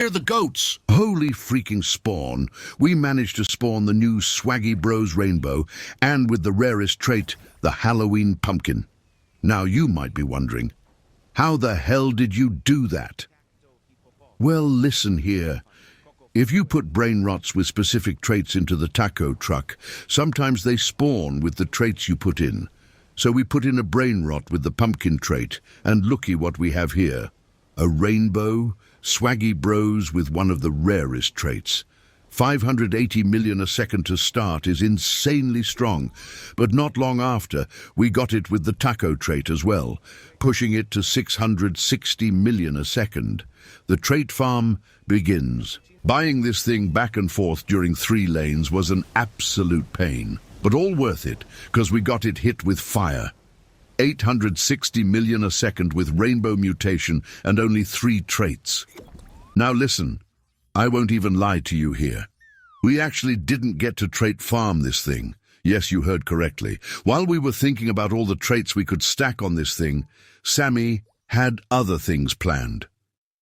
They're the goats. Holy freaking spawn. We managed to spawn the new Swaggy Bros Rainbow, and with the rarest trait, the Halloween pumpkin. Now you might be wondering, how the hell did you do that? Well, listen here. If you put brain rots with specific traits into the taco truck, sometimes they spawn with the traits you put in. So we put in a brain rot with the pumpkin trait, and looky what we have here. A rainbow, Swaggy Bros with one of the rarest traits. 580 million a second to start is insanely strong, but not long after, we got it with the taco trait as well, pushing it to 660 million a second. The trait farm begins. Buying this thing back and forth during 3 lanes was an absolute pain, but all worth it, because we got it hit with fire. 860 million a second with rainbow mutation and only 3 traits. Now listen, I won't even lie to you here. We actually didn't get to trait farm this thing. Yes, you heard correctly. While we were thinking about all the traits we could stack on this thing, Sammy had other things planned.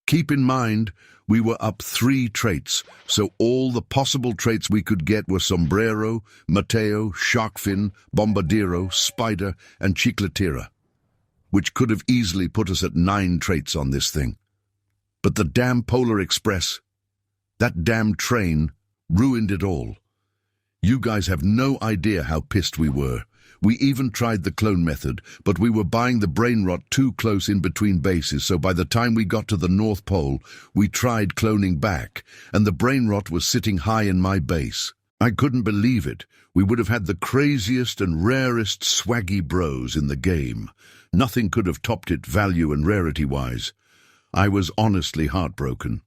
Keep in mind, we were up 3 traits, so all the possible traits we could get were Sombrero, Mateo, Sharkfin, Bombardiro, Spider, and Chiclatera, which could have easily put us at 9 traits on this thing. But the damn Polar Express, that damn train, ruined it all. You guys have no idea how pissed we were. We even tried the clone method, but we were buying the brain rot too close in between bases, so by the time we got to the North Pole, we tried cloning back, and the brain rot was sitting high in my base. I couldn't believe it. We would have had the craziest and rarest Swaggy Bros in the game. Nothing could have topped it value and rarity-wise. I was honestly heartbroken,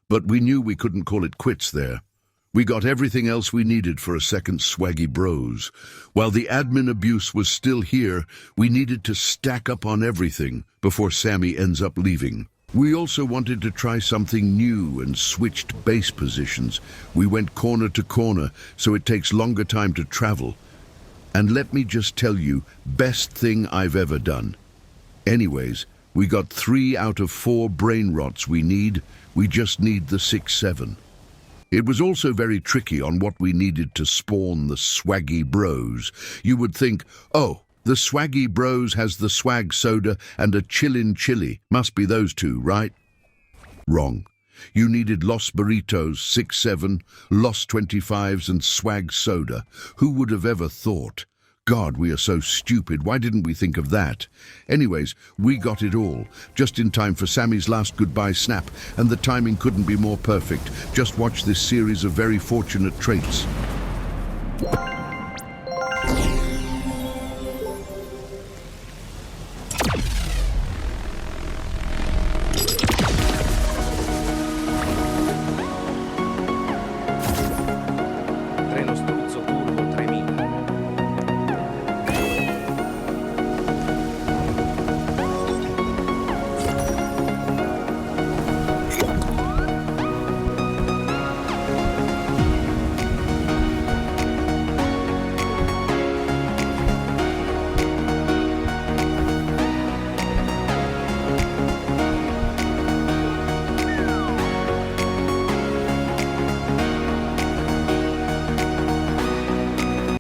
but we knew we couldn't call it quits there. We got everything else we needed for a second Swaggy Bros. While the admin abuse was still here, we needed to stack up on everything before Sammy ends up leaving. We also wanted to try something new and switched base positions. We went corner to corner, so it takes longer time to travel. And let me just tell you, best thing I've ever done. Anyways, we got 3 out of 4 brain rots we need. We just need the 6-7. It was also very tricky on what we needed to spawn the Swaggy Bros. You would think, oh, the Swaggy Bros has the swag soda and a chillin' chili. Must be those 2, right? Wrong. You needed Los Burritos, 6-7, Los 25s and swag soda. Who would have ever thought? God, we are so stupid. Why didn't we think of that? Anyways, we got it all, just in time for Sammy's last goodbye snap, and the timing couldn't be more perfect. Just watch this series of very fortunate traits.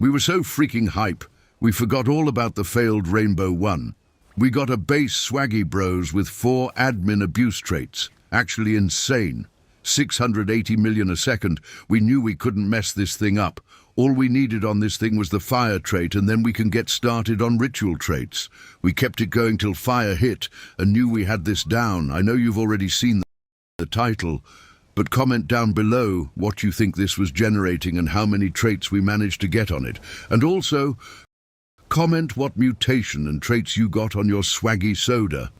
We were so freaking hype, we forgot all about the failed Rainbow 1. We got a base Swaggy Bros with 4 admin abuse traits. Actually insane. 680 million a second. We knew we couldn't mess this thing up. All we needed on this thing was the fire trait, and then we can get started on ritual traits. We kept it going till fire hit, and knew we had this down. I know you've already seen the title, but comment down below what you think this was generating and how many traits we managed to get on it. And also, comment what mutation and traits you got on your Swaggy soda,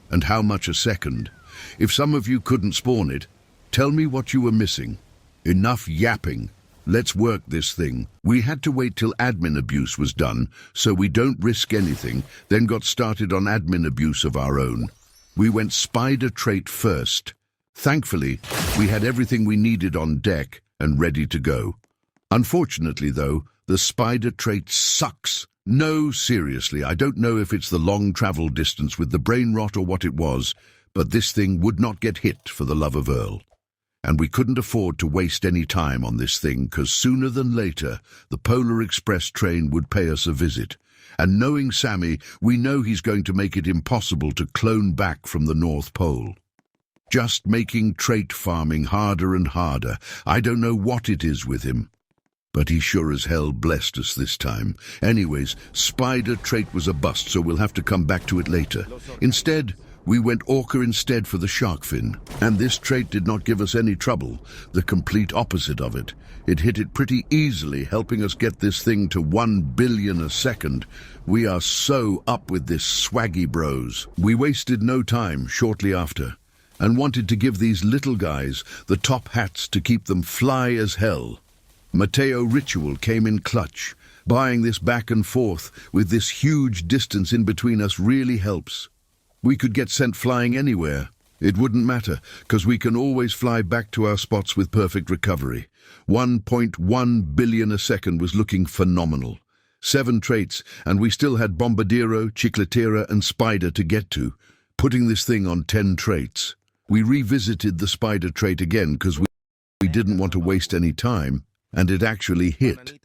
and how much a second. If some of you couldn't spawn it, tell me what you were missing. Enough yapping. Let's work this thing. We had to wait till admin abuse was done, so we don't risk anything, then got started on admin abuse of our own. We went spider trait first. Thankfully, we had everything we needed on deck and ready to go. Unfortunately, though, the spider trait sucks. No, seriously, I don't know if it's the long travel distance with the brain rot or what it was, but this thing would not get hit for the love of Earl. and we couldn't afford to waste any time on this thing because sooner than later the Polar Express train would pay us a visit. And knowing Sammy, we know he's going to make it impossible to clone back from the North Pole. Just making trait farming harder and harder. I don't know what it is with him, but he sure as hell blessed us this time. Anyways, spider trait was a bust, so we'll have to come back to it later. Instead, we went orca instead for the shark fin. And this trait did not give us any trouble, the complete opposite of it. It hit it pretty easily, helping us get this thing to 1 billion a second. We are so up with this swaggy bros. We wasted no time shortly after, and wanted to give these little guys the top hats to keep them fly as hell. Mateo Ritual came in clutch. Buying this back and forth with this huge distance in between us really helps. We could get sent flying anywhere. It wouldn't matter, because we can always fly back to our spots with perfect recovery. 1.1 billion a second was looking phenomenal. 7 traits, and we still had Bombardiro, Chicletera, and Spider to get to, putting this thing on 10 traits. We revisited the Spider trait again because we didn't want to waste any time, and it actually hit.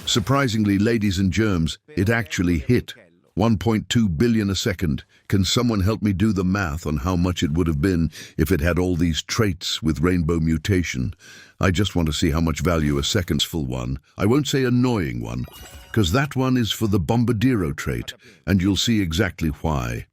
Surprisingly, ladies and germs, it actually hit. 1.2 billion a second. Can someone help me do the math on how much it would have been if it had all these traits with rainbow mutation? I just want to see how much value a second's full one. I won't say annoying one, because that one is for the Bombardiro trait, and you'll see exactly why.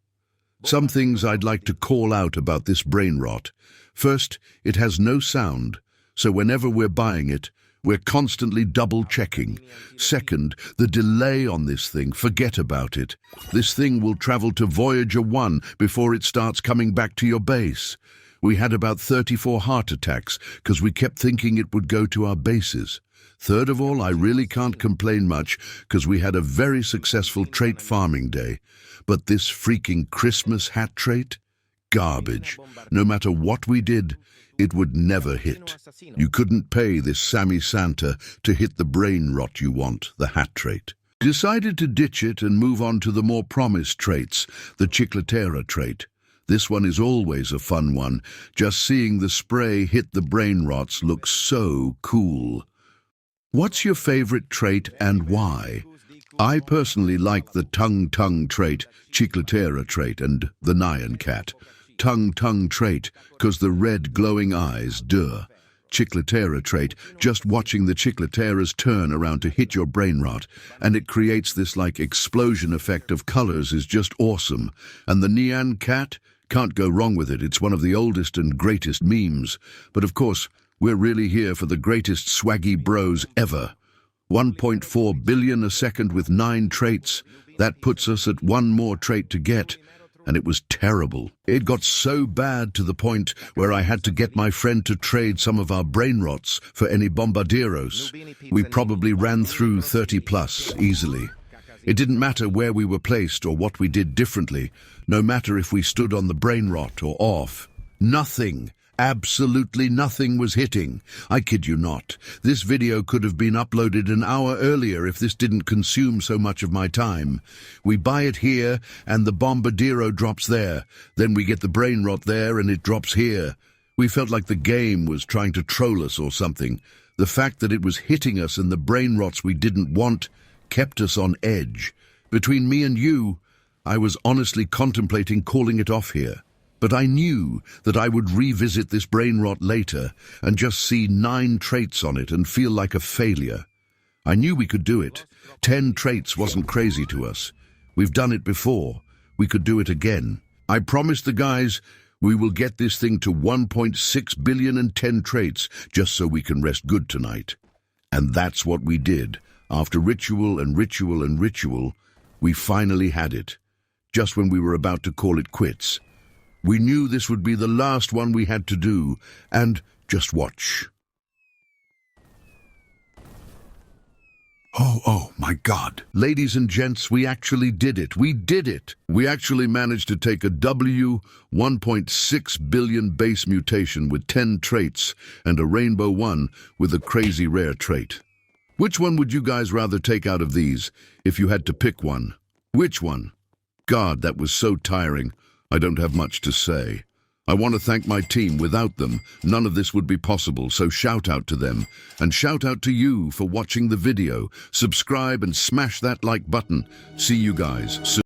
Some things I'd like to call out about this brain rot. First, it has no sound, so whenever we're buying it, we're constantly double-checking. Second, the delay on this thing, forget about it. This thing will travel to Voyager 1 before it starts coming back to your base. We had about 34 heart attacks because we kept thinking it would go to our bases. Third of all, I really can't complain much because we had a very successful trait farming day. But this freaking Christmas hat trait? Garbage. No matter what we did, it would never hit. You couldn't pay this Sammy Santa to hit the brain rot you want, the hat trait. Decided to ditch it and move on to the more promised traits, the Chicletera trait. This one is always a fun one. Just seeing the spray hit the brain rots looks so cool. What's your favorite trait and why? I personally like the tongue trait, Chicletera trait, and the Nyan cat. Tongue trait, cause the red glowing eyes, duh. Chicletera trait, just watching the Chicleteras turn around to hit your brain rot, and it creates this like explosion effect of colors is just awesome. And the Nyan cat, can't go wrong with it, it's one of the oldest and greatest memes. But of course, we're really here for the greatest swaggy bros ever. 1.4 billion a second with 9 traits, that puts us at one more trait to get. And it was terrible. It got so bad to the point where I had to get my friend to trade some of our brain rots for any bombarderos. We probably ran through 30 plus easily. It didn't matter where we were placed or what we did differently, no matter if we stood on the brain rot or off. Nothing, absolutely nothing was hitting. I kid you not. This video could have been uploaded an hour earlier if this didn't consume so much of my time. We buy it here and the Bombardiro drops there. Then we get the brain rot there and it drops here. We felt like the game was trying to troll us or something. The fact that it was hitting us and the brain rots we didn't want kept us on edge. Between me and you, I was honestly contemplating calling it off here. But I knew that I would revisit this brain rot later and just see 9 traits on it and feel like a failure. I knew we could do it. 10 traits wasn't crazy to us. We've done it before. We could do it again. I promised the guys we will get this thing to 1.6 billion and 10 traits just so we can rest good tonight. And that's what we did. After ritual and ritual and ritual, we finally had it. Just when we were about to call it quits. We knew this would be the last one we had to do, and just watch. Oh my God. Ladies and gents, we actually did it. We did it. We actually managed to take a 1.6 billion base mutation with 10 traits and a rainbow one with a crazy rare trait. Which one would you guys rather take out of these if you had to pick one? Which one? God, that was so tiring. I don't have much to say. I want to thank my team. Without them, none of this would be possible, so shout out to them. And shout out to you for watching the video. Subscribe and smash that like button. See you guys soon.